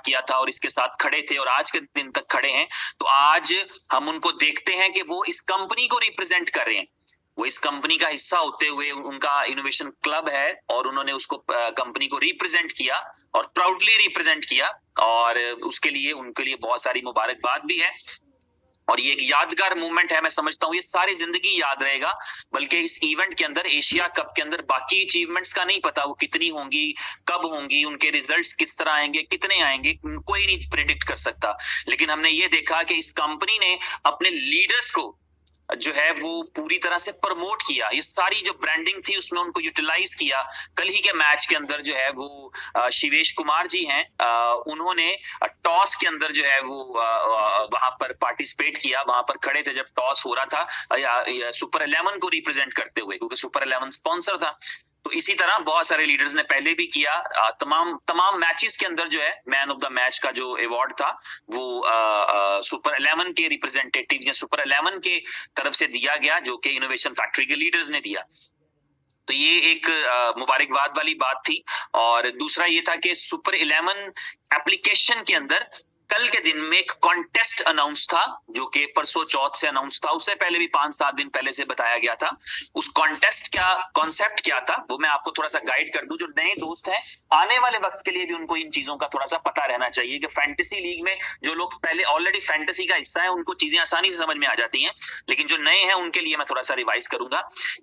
किया था और इसके साथ खड़े थे और आज के दिन तक खड़े हैं, तो आज हम उनको देखते हैं कि वो इस कंपनी को रिप्रेजेंट कर रहे हैं। वो इस कंपनी का हिस्सा होते हुए, उनका इनोवेशन क्लब है और उन्होंने उसको कंपनी को रिप्रेजेंट किया और प्राउडली रिप्रेजेंट किया, और उसके लिए उनके लिए बहुत सारी मुबारकबाद भी है। और ये एक यादगार मूवमेंट है, मैं समझता हूँ ये सारी जिंदगी याद रहेगा। बल्कि इस इवेंट के अंदर, एशिया कप के अंदर, बाकी अचीवमेंट्स का नहीं पता वो कितनी होंगी, कब होंगी, उनके रिजल्ट्स किस तरह आएंगे, कितने आएंगे, कोई नहीं प्रिडिक्ट कर सकता। लेकिन हमने ये देखा कि इस कंपनी ने अपने लीडर्स को जो है वो पूरी तरह से प्रमोट किया। ये सारी जो ब्रांडिंग थी उसमें उनको यूटिलाइज किया। कल ही के मैच के अंदर जो है वो शिवेश कुमार जी हैं, उन्होंने टॉस के अंदर जो है वो वहां पर पार्टिसिपेट किया, वहां पर खड़े थे जब टॉस हो रहा था, या सुपर 11 को रिप्रेजेंट करते हुए, क्योंकि सुपर 11 स्पॉन्सर था। तो इसी तरह बहुत सारे लीडर्स ने पहले भी किया। तमाम मैचेस के अंदर जो है मैन ऑफ द मैच का जो अवार्ड था वो सुपर 11 के रिप्रेजेंटेटिव या सुपर 11 के तरफ से दिया गया, जो कि इनोवेशन फैक्ट्री के लीडर्स ने दिया। तो ये एक मुबारकबाद वाली बात थी। और दूसरा ये था कि सुपर 11 एप्लीकेशन के अंदर कल के दिन में एक कॉन्टेस्ट अनाउंस था, जो कि परसों चौथ से अनाउंस था। उससे पहले भी 5-7 दिन पहले से बताया गया था। उस कॉन्टेस्ट का कॉन्सेप्ट क्या था वो मैं आपको थोड़ा सा गाइड कर दूं। जो नए दोस्त हैं, आने वाले वक्त के लिए भी उनको इन चीजों का थोड़ा सा पता रहना चाहिए कि फैंटेसी लीग में जो लोग पहले ऑलरेडी फैंटेसी का हिस्सा है उनको चीजें आसानी से समझ में आ जाती हैं, लेकिन जो नए हैं उनके लिए मैं थोड़ा सा रिवाइज करूंगा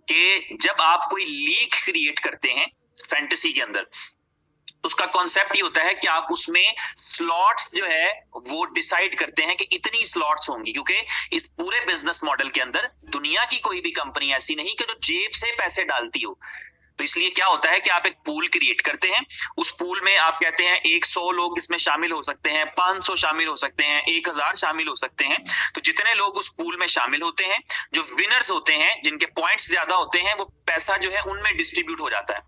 कि जब आप कोई लीग क्रिएट करते हैं फैंटेसी के अंदर, उसका कॉन्सेप्ट ये होता है कि आप उसमें स्लॉट्स जो है वो डिसाइड करते हैं कि इतनी स्लॉट्स होंगी, क्योंकि इस पूरे बिजनेस मॉडल के अंदर दुनिया की कोई भी कंपनी ऐसी नहीं कि जो जेब से पैसे डालती हो। तो इसलिए क्या होता है कि आप एक पूल क्रिएट करते हैं। उस पूल में आप कहते हैं 100 लोग इसमें शामिल हो सकते हैं, 500 शामिल हो सकते हैं, 1000 शामिल हो सकते हैं। तो जितने लोग उस पूल में शामिल होते हैं, जो विनर्स होते हैं, जिनके पॉइंट्स ज्यादा होते हैं, वो पैसा जो है उनमें डिस्ट्रीब्यूट हो जाता है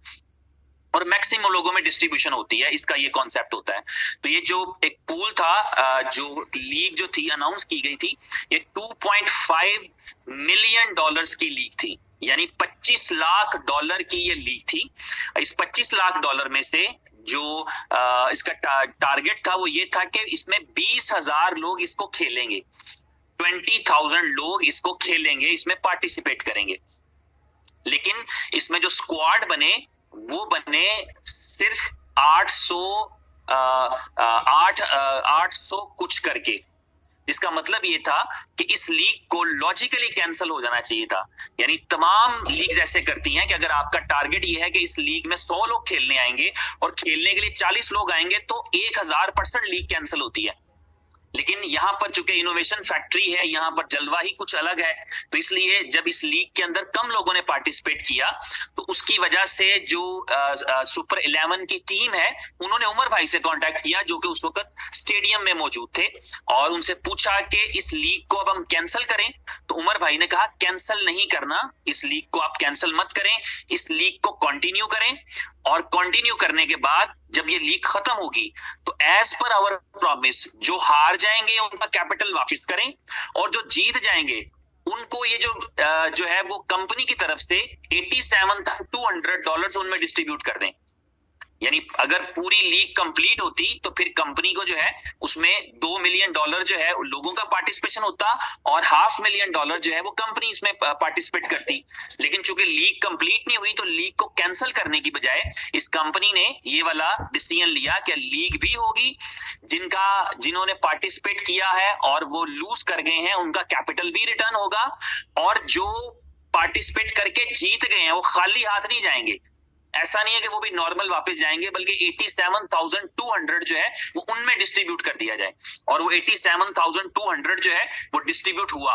और मैक्सिमम लोगों में डिस्ट्रीब्यूशन होती है। इसका ये कॉन्सेप्ट होता है। तो ये जो एक पूल था, जो लीग जो थी अनाउंस की गई थी, ये $2.5 मिलियन की लीग थी, यानी $25 लाख की ये लीग थी। इस $25 लाख में से जो इसका टारगेट था वो ये था कि इसमें 20,000 लोग इसको खेलेंगे, 20,000 लोग इसको खेलेंगे, इसमें पार्टिसिपेट करेंगे। लेकिन इसमें जो स्क्वाड बने वो बने सिर्फ 800 कुछ करके, जिसका मतलब ये था कि इस लीग को लॉजिकली कैंसिल हो जाना चाहिए था। यानी तमाम लीग ऐसे करती हैं कि अगर आपका टारगेट ये है कि इस लीग में 100 लोग खेलने आएंगे और खेलने के लिए 40 लोग आएंगे, तो 1000% लीग कैंसिल होती है। लेकिन यहाँ पर चूंकि इनोवेशन फैक्ट्री है, यहाँ पर जलवा ही कुछ अलग है। तो इसलिए जब इस लीग के अंदर कम लोगों ने पार्टिसिपेट किया, तो उसकी वजह से जो सुपर 11 की टीम है, उन्होंने उमर भाई से कांटेक्ट किया, जो कि उस वक्त स्टेडियम में मौजूद थे, और उनसे पूछा कि इस लीग को अब हम कैंसिल करें। तो उमर भाई ने कहा कैंसिल नहीं करना, इस लीग को आप कैंसिल मत करें, इस लीग को कंटिन्यू करें। और कंटिन्यू करने के बाद जब ये लीग खत्म होगी तो एज पर आवर प्रॉमिस, जो हार जाएंगे उनका कैपिटल वापस करें, और जो जीत जाएंगे उनको ये जो है वो कंपनी की तरफ से $87,200 उनमें डिस्ट्रीब्यूट कर दें। यानी अगर पूरी लीग कंप्लीट होती तो फिर कंपनी को जो है उसमें $2 मिलियन जो है लोगों का पार्टिसिपेशन होता, और $500,000 जो है वो कंपनी इसमें पार्टिसिपेट करती। लेकिन चूंकि लीग कंप्लीट नहीं हुई, तो लीग को कैंसिल करने की बजाय इस कंपनी ने ये वाला डिसीजन लिया कि लीग भी होगी, जिन्होंने पार्टिसिपेट किया है और वो लूज कर गए हैं उनका कैपिटल भी रिटर्न होगा, और जो पार्टिसिपेट करके जीत गए हैं वो खाली हाथ नहीं जाएंगे। ऐसा नहीं है कि वो भी नॉर्मल वापस जाएंगे, बल्कि 87,200 जो है वो उनमें डिस्ट्रीब्यूट कर दिया जाए। और वो 87,200 जो है वो डिस्ट्रीब्यूट हुआ,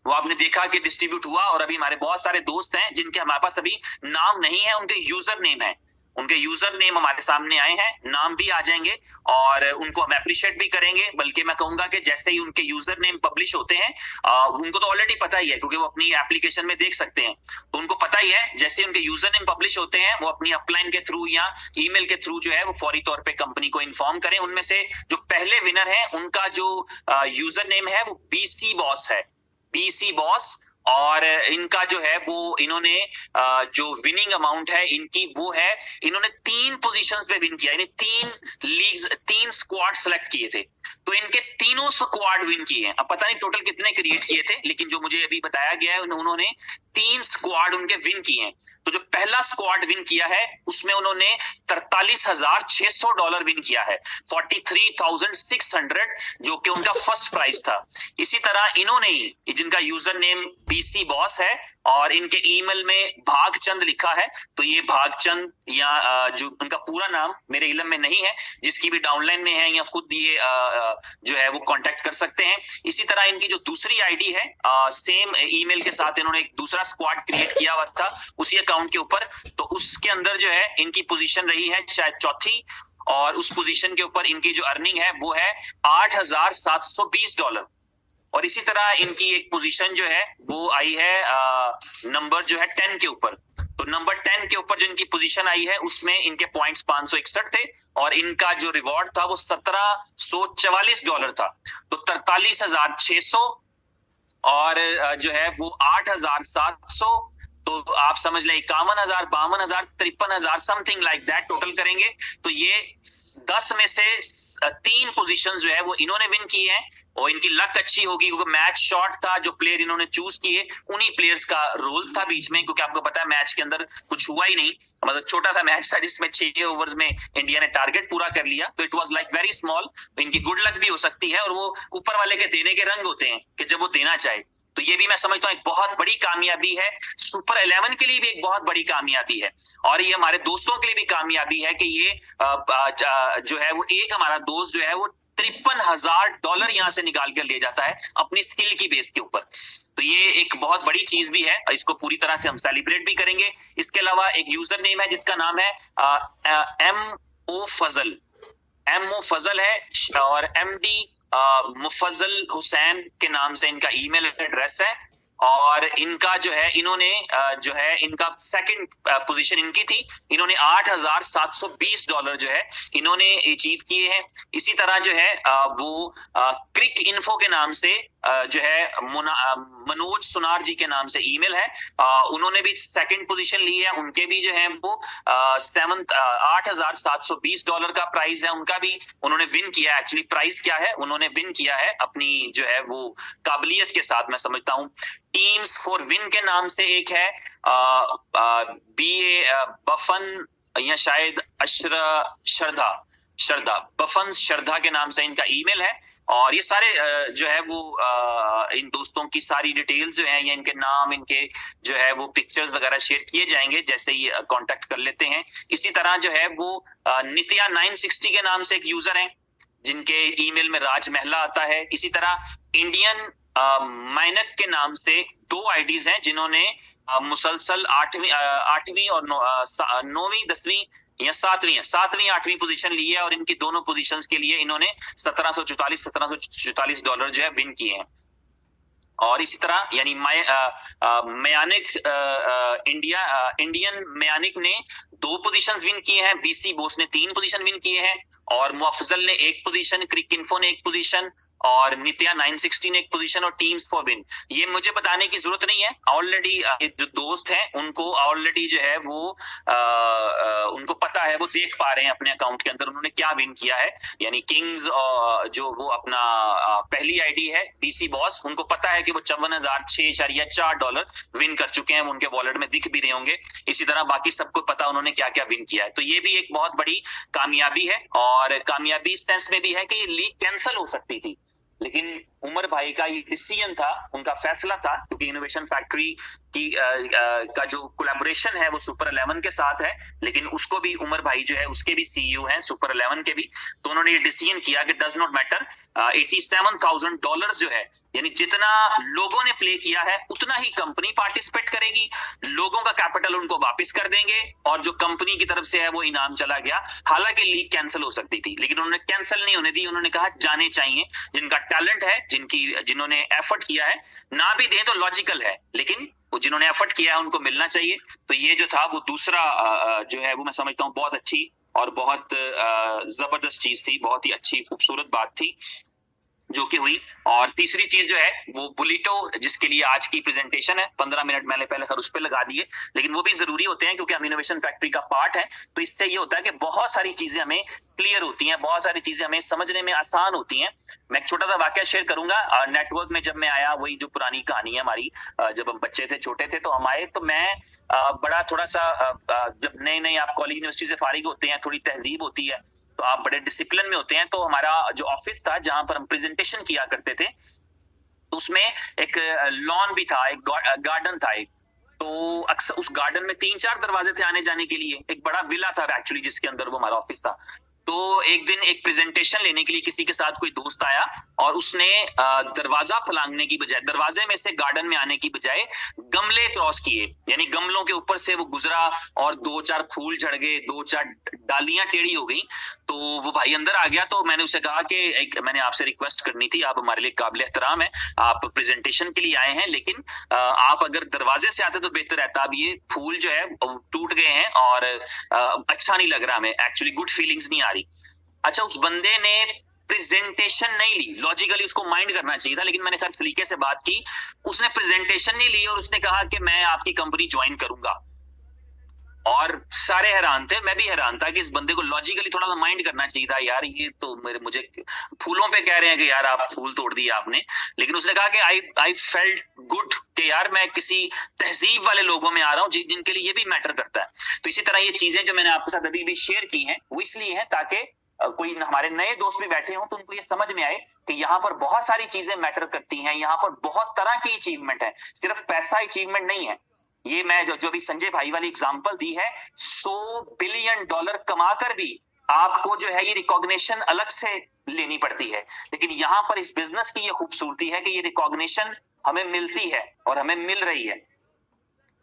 वो आपने देखा कि डिस्ट्रीब्यूट हुआ। और अभी हमारे बहुत सारे दोस्त हैं जिनके हमारे पास अभी नाम नहीं है, उनके यूजर नेम है, उनके यूजर नेम हमारे सामने आए हैं, नाम भी आ जाएंगे और उनको हम अप्रिशिएट भी करेंगे। बल्कि मैं कहूंगा कि जैसे ही उनके यूजर नेम पब्लिश होते हैं, उनको तो ऑलरेडी पता ही है क्योंकि वो अपनी एप्लीकेशन में देख सकते हैं, तो उनको पता ही है जैसे ही उनके यूजर नेम पब्लिश होते हैं वो अपनी अपलाइन के थ्रू या ईमेल के थ्रू जो है वो फौरी तौर पे कंपनी को इन्फॉर्म करें। उनमें से जो पहले विनर है उनका जो यूजर नेम है वो BC बॉस है, BC बॉस, और इनका जो है वो इन्होंने जो विनिंग अमाउंट है इनकी वो है, इन्होंने 3 पोजीशंस पे विन किया, यानी 3 लीग्स, 3 स्क्वाड सेलेक्ट किए थे, तो इनके तीनों स्क्वाड विन किए हैं। अब पता नहीं टोटल कितने क्रिएट किए थे, लेकिन जो मुझे अभी बताया गया है उन्होंने 3 स्क्वाड उनके विन किए हैं। तो जो पहला स्क्वाड विन किया है उसमें उन्होंने $43,600 विन किया है, 43,600, जो कि उनका फर्स्ट प्राइज था। इसी तरह इन्होंने ही, जिनका यूजर नेम बीसी बॉस है और इनके ईमेल में भागचंद लिखा है, तो ये भागचंद या जो उनका पूरा नाम मेरे इलम में नहीं है, जिसकी भी डाउनलाइन में है या खुद ये जो है वो कांटेक्ट कर सकते हैं। इसी तरह इनकी जो दूसरी आईडी है, सेम ईमेल के साथ इन्होंने एक दूसरा स्क्वाड क्रिएट किया हुआ था उसी अकाउंट के ऊपर, तो उसके अंदर जो है इनकी पोजीशन रही है शायद चौथी, और उस पोजीशन के ऊपर इनकी जो अर्निंग है वो है $8,720। और इसी तरह इनकी एक पोजीशन जो है वो आई है नंबर जो है 10 के ऊपर। तो नंबर 10 के ऊपर जो इनकी पोजीशन आई है उसमें इनके पॉइंट्स 561 थे और इनका जो रिवॉर्ड था वो $1,744 था। तो 43,600 और जो है वो 8,700, तो आप समझ लें 51,000, 52,000, 53,000 समथिंग लाइक दैट टोटल करेंगे तो ये 10 में से 3 पोजीशंस जो है वो इन्होंने विन की है। और इनकी लक अच्छी होगी क्योंकि मैच शॉर्ट था, जो प्लेयर इन्होंने चूज किए उन्हीं प्लेयर्स का रोल था बीच में, क्योंकि आपको पता है मैच के अंदर कुछ हुआ ही नहीं, मतलब छोटा सा मैच था जिसमें 6 ओवर्स में इंडिया ने टारगेट पूरा कर लिया, तो it was like very small. तो इनकी गुड लक भी हो सकती है और वो ऊपर वाले के देने के रंग होते हैं कि जब वो देना चाहे। तो ये भी मैं समझता हूँ एक बहुत बड़ी कामयाबी है, सुपर 11 के लिए भी एक बहुत बड़ी कामयाबी है, और ये हमारे दोस्तों के लिए भी कामयाबी है कि ये जो है वो एक हमारा दोस्त जो है वो $53,000 यहां से निकाल कर ले जाता है अपनी स्किल की बेस के ऊपर। तो ये एक बहुत बड़ी चीज भी है, इसको पूरी तरह से हम सेलिब्रेट भी करेंगे। इसके अलावा एक यूजर नेम है जिसका नाम है MO फजल, MO फजल है, और MD मुफजल हुसैन के नाम से इनका ईमेल एड्रेस है। और इनका जो है इन्होंने जो है इनका सेकंड पोजीशन इनकी थी, इन्होंने $8,720 जो है इन्होंने अचीव किए हैं। इसी तरह जो है वो क्रिक इन्फो के नाम से जो है मनोज सुनार जी के नाम से ईमेल है, उन्होंने भी सेकंड पोजीशन ली है, उनके भी जो है वो $8,720 का प्राइस है, उनका भी उन्होंने विन किया है। एक्चुअली प्राइस क्या है, उन्होंने विन किया है अपनी जो है वो काबिलियत के साथ, मैं समझता हूँ। टीम्स फॉर विन के नाम से एक है BA बफन या शायद श्रद्धा बफन श्रद्धा के नाम से इनका ईमेल है। और ये सारे जो है वो इन दोस्तों की सारी डिटेल्स जो है या इनके नाम, इनके जो है वो पिक्चर्स वगैरह शेयर किए जाएंगे जैसे ही कांटेक्ट कर लेते हैं। इसी तरह जो है वो नित्या 960 के नाम से एक यूजर है जिनके ईमेल में राज महला आता है। इसी तरह इंडियन माइनक के नाम से 2 आईडीज हैं जिन्होंने मुसलसल 8वीं और 9वीं 10वीं या 7वीं 8वीं पोजीशन ली है, और इनकी दोनों पोजीशंस के लिए इन्होंने $1,744 जो है विन किए हैं। और इसी तरह यानी मयानिक इंडियन मयानिक ने 2 पोजीशंस विन किए हैं, BC बोस ने 3 पोजीशन विन किए हैं, और मुफजल ने 1 पोजीशन, क्रिक इन्फो ने 1 पोजीशन, और नित्या 960 ने 1 पोजीशन, और टीम्स फॉर विन। ये मुझे बताने की जरूरत नहीं है, ऑलरेडी जो दोस्त हैं उनको ऑलरेडी जो है वो उनको पता है, वो देख पा रहे हैं अपने अकाउंट के अंदर उन्होंने क्या विन किया है। यानी किंग्स जो वो अपना पहली आईडी है BC बॉस, उनको पता है कि वो $54,604 विन कर चुके हैं, उनके वॉलेट में दिख भी रहे होंगे। इसी तरह बाकी सबको पता उन्होंने क्या क्या विन किया है। तो ये भी एक बहुत बड़ी कामयाबी है, और कामयाबी इस सेंस में भी है कि ये लीग कैंसिल हो सकती थी, लेकिन उमर भाई का ये डिसीजन था, उनका फैसला था, क्योंकि इनोवेशन फैक्ट्री की का जो कोलैबोरेशन है वो सुपर 11 के साथ है, लेकिन उसको भी उमर भाई जो है उसके भी CEO हैं सुपर 11 के भी, तो उन्होंने ये डिसीजन किया कि डज नॉट मैटर, $87,000 जो है यानी जितना लोगों ने प्ले किया है उतना ही कंपनी पार्टिसिपेट करेगी, लोगों का कैपिटल उनको वापस कर देंगे, और जो कंपनी की तरफ से है वो इनाम चला गया। हालांकि लीग कैंसिल हो सकती थी, लेकिन उन्होंने कैंसिल नहीं होने दी, उन्होंने कहा जाने चाहिए, जिनका टैलेंट है, जिन्होंने एफर्ट किया है, ना भी दें तो लॉजिकल है, लेकिन वो जिन्होंने एफर्ट किया है उनको मिलना चाहिए। तो ये जो था वो दूसरा जो है वो मैं समझता हूँ बहुत अच्छी और बहुत जबरदस्त चीज थी, बहुत ही अच्छी खूबसूरत बात थी। जो कि हुई। और तीसरी चीज जो है वो बुलिटो, जिसके लिए आज की प्रेजेंटेशन है, 15 मिनट मैंने पहले खैर उस पर लगा दिए, लेकिन वो भी जरूरी होते हैं क्योंकि हम इनोवेशन फैक्ट्री का पार्ट है। तो इससे ये होता है कि बहुत सारी चीजें हमें क्लियर होती हैं, बहुत सारी चीजें हमें समझने में आसान होती हैं। मैं एक छोटा सा वाक्य शेयर करूंगा। नेटवर्क में जब मैं आया, वही जो पुरानी कहानी है हमारी, जब हम बच्चे थे, छोटे थे, तो हम आए, तो मैं बड़ा थोड़ा सा जब नए नए आप कॉलेज यूनिवर्सिटी से फारिग होते हैं, थोड़ी तहजीब होती है, तो आप बड़े डिसिप्लिन में होते हैं। तो हमारा जो ऑफिस था जहां पर हम प्रेजेंटेशन किया करते थे, तो उसमें एक लॉन भी था, एक गार्डन था एक। तो अक्सर उस गार्डन में 3-4 दरवाजे थे आने जाने के लिए, एक बड़ा विला था एक्चुअली जिसके अंदर वो हमारा ऑफिस था। तो एक दिन एक प्रेजेंटेशन लेने के लिए किसी के साथ कोई दोस्त आया, और उसने दरवाजा फलांगने की बजाय, दरवाजे में से गार्डन में आने की बजाय गमले क्रॉस किए, यानी गमलों के ऊपर से वो गुजरा, और 2-4 फूल झड़ गए, 2-4 डालियां टेढ़ी हो गई। तो वो भाई अंदर आ गया, तो मैंने उसे कहा कि मैंने आपसे रिक्वेस्ट करनी थी, आप हमारे लिए काबिल एहतराम है, आप प्रेजेंटेशन के लिए आए हैं, लेकिन आप अगर दरवाजे से आते तो बेहतर रहता। अब ये फूल जो है टूट गए हैं और अच्छा नहीं लग रहा, हमें एक्चुअली गुड फीलिंग्स नहीं आ रही। अच्छा, उस बंदे ने प्रेजेंटेशन नहीं ली, लॉजिकली उसको माइंड करना चाहिए था, लेकिन मैंने खैर सलीके से बात की, उसने प्रेजेंटेशन नहीं ली और उसने कहा कि मैं आपकी कंपनी ज्वाइन करूंगा। और सारे हैरान थे, मैं भी हैरान था कि इस बंदे को लॉजिकली थोड़ा सा माइंड करना चाहिए था, यार ये तो मुझे फूलों पे कह रहे हैं कि यार आप फूल तोड़ दिए आपने। लेकिन उसने कहा कि आई फेल्ट गुड, कि यार मैं किसी तहजीब वाले लोगों में आ रहा हूँ जिनके लिए ये भी मैटर करता है। तो इसी तरह ये चीजें जो मैंने आपके साथ अभी भी शेयर की हैं, वो इसलिए है ताकि कोई हमारे नए दोस्त भी बैठे हों तो उनको ये समझ में आए कि यहाँ पर बहुत सारी चीजें मैटर करती हैं, यहाँ पर बहुत तरह की अचीवमेंट है, सिर्फ पैसा अचीवमेंट नहीं है। ये मैं जो भी संजय भाई वाली एग्जांपल दी है, $100 बिलियन कमाकर भी आपको जो है ये रिकॉग्निशन अलग से लेनी पड़ती है। लेकिन यहाँ पर इस बिजनेस की ये खूबसूरती है कि ये रिकॉग्निशन हमें मिलती है और हमें मिल रही है,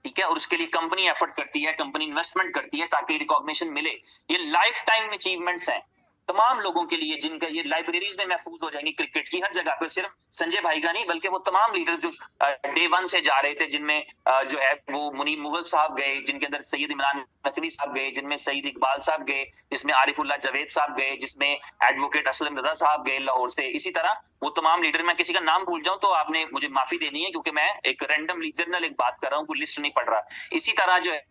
ठीक है। और उसके लिए कंपनी एफर्ट करती है, कंपनी इन्वेस्टमेंट करती है ताकि रिकॉग्निशन मिले। ये लाइफ टाइम अचीवमेंट्स हैं तमाम लोगों के लिए, जिनका ये लाइब्रेरीज में महफूज हो जाएंगी क्रिकेट की हर जगह पे। सिर्फ संजय भाई का नहीं, बल्कि वो तमाम लीडर जो डे 1 से जा रहे थे, जिनमें जो है वो मुनीम मुगल साहब गए, जिनके अंदर सैयद इमरान नकवी साहब गए, जिनमें सईद इकबाल साहब गए, जिसमें आरिफुल्लाह जवेद साहब गए, जिसमें एडवोकेट असलम रजा साहब गए लाहौर से। इसी तरह वो तमाम लीडर, मैं किसी का नाम भूल जाऊं तो आपने मुझे माफी देनी है, क्योंकि मैं एक रैंडम जनरल एक बात कर रहा हूँ, कोई लिस्ट नहीं पढ़ रहा। इसी तरह जो है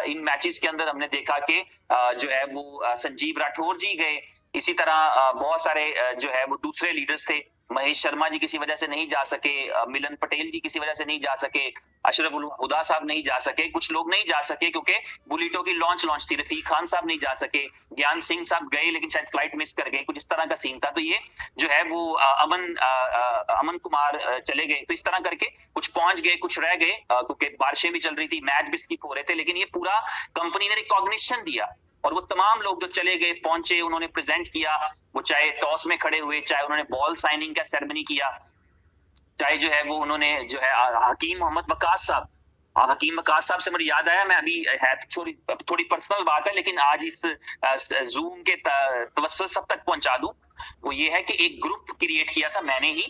इन मैचेस के अंदर हमने देखा कि जो है वो संजीव राठौर जी गए। इसी तरह बहुत सारे जो है वो दूसरे लीडर्स थे, महेश शर्मा जी किसी वजह से नहीं जा सके, मिलन पटेल जी किसी वजह से नहीं जा सके, अशरफ उल हुदा साहब नहीं जा सके, कुछ लोग नहीं जा सके क्योंकि बुलेटो की लॉन्च थी, रफीक खान साहब नहीं जा सके, ज्ञान सिंह साहब गए लेकिन शायद फ्लाइट मिस कर गए, कुछ इस तरह का सीन था। तो ये जो है वो अमन कुमार चले गए। तो इस तरह करके कुछ पहुंच गए, कुछ रह गए, क्योंकि बारिशें भी चल रही थी, मैच भी स्किप हो रहे थे, लेकिन ये पूरा कंपनी ने रिकॉग्निशन दिया। और वो तमाम लोग जो चले गए, पहुंचे, उन्होंने प्रेजेंट किया, वो चाहे टॉस में खड़े हुए, चाहे उन्होंने बॉल साइनिंग का सेरेमनी किया, चाहे जो है वो उन्होंने जो है हकीम मोहम्मद वकास साहब, हकीम वकास साहब से मुझे याद आया, मैं अभी है थोड़ी पर्सनल बात है लेकिन आज इस जूम के तवस्सुल सब तक पहुंचा दूं। वो ये है कि एक ग्रुप क्रिएट किया था मैंने ही,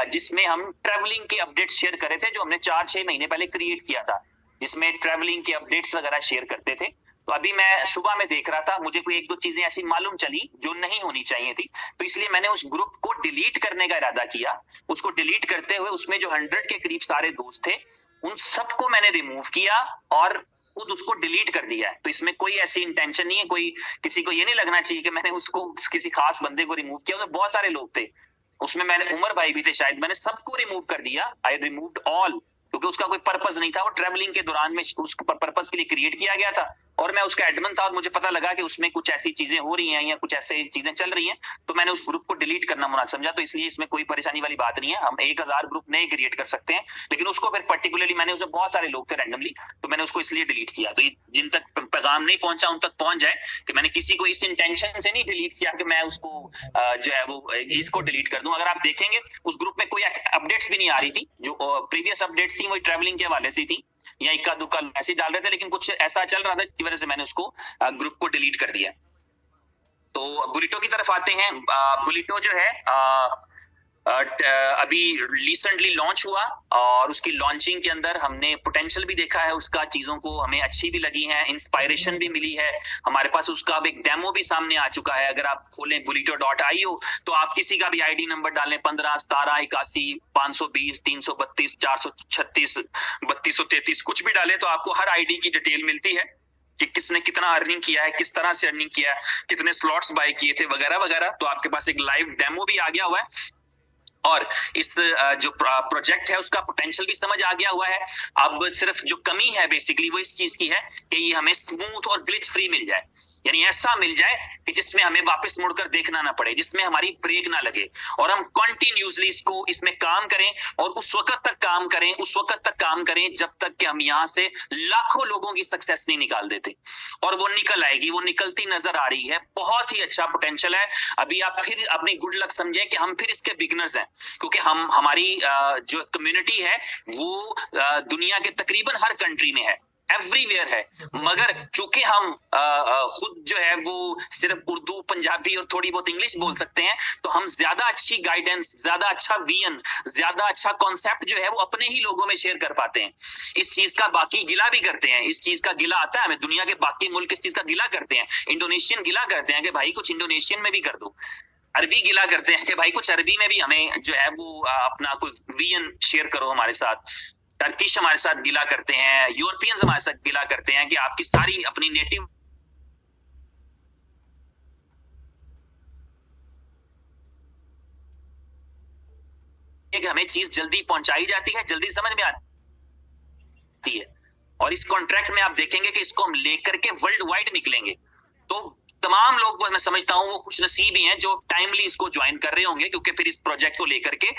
जिसमें हम ट्रेवलिंग के अपडेट्स शेयर करे थे, जो हमने 4-6 महीने पहले क्रिएट किया था, जिसमें ट्रेवलिंग के अपडेट्स वगैरह शेयर करते थे। तो अभी मैं सुबह में देख रहा था, मुझे कोई 1-2 चीजें ऐसी मालूम चली जो नहीं होनी चाहिए थी, तो इसलिए मैंने उस ग्रुप को डिलीट करने का इरादा किया। उसको डिलीट करते हुए उसमें जो 100 के करीब सारे दोस्त थे, उन सबको मैंने रिमूव किया और खुद उसको डिलीट कर दिया है। तो इसमें कोई ऐसी इंटेंशन नहीं है, कोई किसी को ये नहीं लगना चाहिए कि मैंने उसको किसी खास बंदे को रिमूव किया। तो बहुत सारे लोग थे उसमें, मैंने उमर भाई भी थे शायद, मैंने सबको रिमूव कर दिया, आई रिमूव्ड ऑल, क्योंकि उसका कोई पर्पस नहीं था, वो ट्रैवलिंग के दौरान में उस पर्पस के लिए क्रिएट किया गया था और मैं उसका एडमिन था और मुझे पता लगा कि उसमें कुछ ऐसी चीजें हो रही हैं या कुछ ऐसे चीजें चल रही हैं, तो मैंने उस ग्रुप को डिलीट करना मुनासिब समझा। तो इसलिए इसमें कोई परेशानी वाली बात नहीं है, हम 1000 ग्रुप नए क्रिएट कर सकते हैं, लेकिन उसको फिर पर्टिकुलरली मैंने, उसमें बहुत सारे लोग थे रैंडमली, तो मैंने उसको इसलिए डिलीट किया। तो जिन तक पैगाम नहीं पहुंचा उन तक पहुंच जाए कि मैंने किसी को इस इंटेंशन से नहीं डिलीट किया कि मैं उसको जो है वो इसको डिलीट कर दूं। अगर आप देखेंगे उस ग्रुप में कोई अपडेट्स भी नहीं आ रही थी, जो प्रीवियस अपडेट्स थी वही ट्रैवलिंग के हवाले से थी या इक्का दुक्का मैसेज डाल रहे थे, लेकिन कुछ ऐसा चल रहा था जिसकी वजह से मैंने उसको ग्रुप को डिलीट कर दिया। तो बुलेटो की तरफ आते हैं। बुलेटो जो है अभी रिसेंटली लॉन्च हुआ और उसकी लॉन्चिंग के अंदर हमने पोटेंशियल भी देखा है उसका, चीजों को हमें अच्छी भी लगी है, इंस्पायरेशन भी मिली है। हमारे पास उसका अब एक डेमो भी सामने आ चुका है। अगर आप खोलें bulito.io तो आप किसी का भी आईडी नंबर डालें 15 17 81 520 332 436 3233 कुछ भी डालें तो आपको हर आईडी की डिटेल मिलती है कि किसने कितना अर्निंग किया है, किस तरह से अर्निंग किया है, कितने स्लॉट्स बाय किए थे वगैरह वगैरह। तो आपके पास एक लाइव डेमो भी आ गया हुआ है और इस जो प्रोजेक्ट है उसका पोटेंशियल भी समझ आ गया हुआ है। अब सिर्फ जो कमी है बेसिकली वो इस चीज की है कि ये हमें स्मूथ और ग्लिच फ्री मिल जाए, यानी ऐसा मिल जाए कि जिसमें हमें वापस मुड़कर देखना ना पड़े, जिसमें हमारी ब्रेक ना लगे और हम कंटिन्यूसली इसमें काम करें और उस वक्त तक काम करें, उस वक्त तक काम करें जब तक कि हम यहां से लाखों लोगों की सक्सेस नहीं निकाल देते। और वो निकल आएगी, वो निकलती नजर आ रही है। बहुत ही अच्छा पोटेंशियल है। अभी आप फिर अपनी गुड लक समझें कि हम फिर इसके बिगनर्स हैं, क्योंकि हमारी जो कम्युनिटी है वो दुनिया के तकरीबन हर कंट्री में है, एवरीवेयर है। मगर चूंकि हम खुद जो है वो सिर्फ उर्दू पंजाबी और थोड़ी बहुत इंग्लिश बोल सकते हैं, तो हम ज्यादा अच्छी गाइडेंस, ज्यादा अच्छा विजन, ज्यादा अच्छा कॉन्सेप्ट जो है वो अपने ही लोगों में शेयर कर पाते हैं। इस चीज का बाकी गिला भी करते हैं, इस चीज का गिला आता है हमें, दुनिया के बाकी मुल्क इस चीज का गिला करते हैं। इंडोनेशियन गिला करते हैं कि भाई कुछ इंडोनेशियन में भी कर दो, अरबी गिला करते हैं कि भाई कुछ अरबी में भी हमें जो है वो अपना कुछ विजन शेयर करो हमारे साथ। टर्किश हमारे साथ गिला करते हैं, यूरोपियंस हमारे साथ गिला करते हैं कि आपकी सारी अपनी नेटिव हमें चीज जल्दी पहुंचाई जाती है, जल्दी समझ में आती है। और इस कॉन्ट्रैक्ट में आप देखेंगे कि इसको हम लेकर के वर्ल्ड वाइड निकलेंगे। तो तमाम लोग मैं समझता हूं वो खुश नसीब ही हैं जो टाइमली इसको ज्वाइन कर रहे होंगे, क्योंकि फिर इस प्रोजेक्ट को लेकर के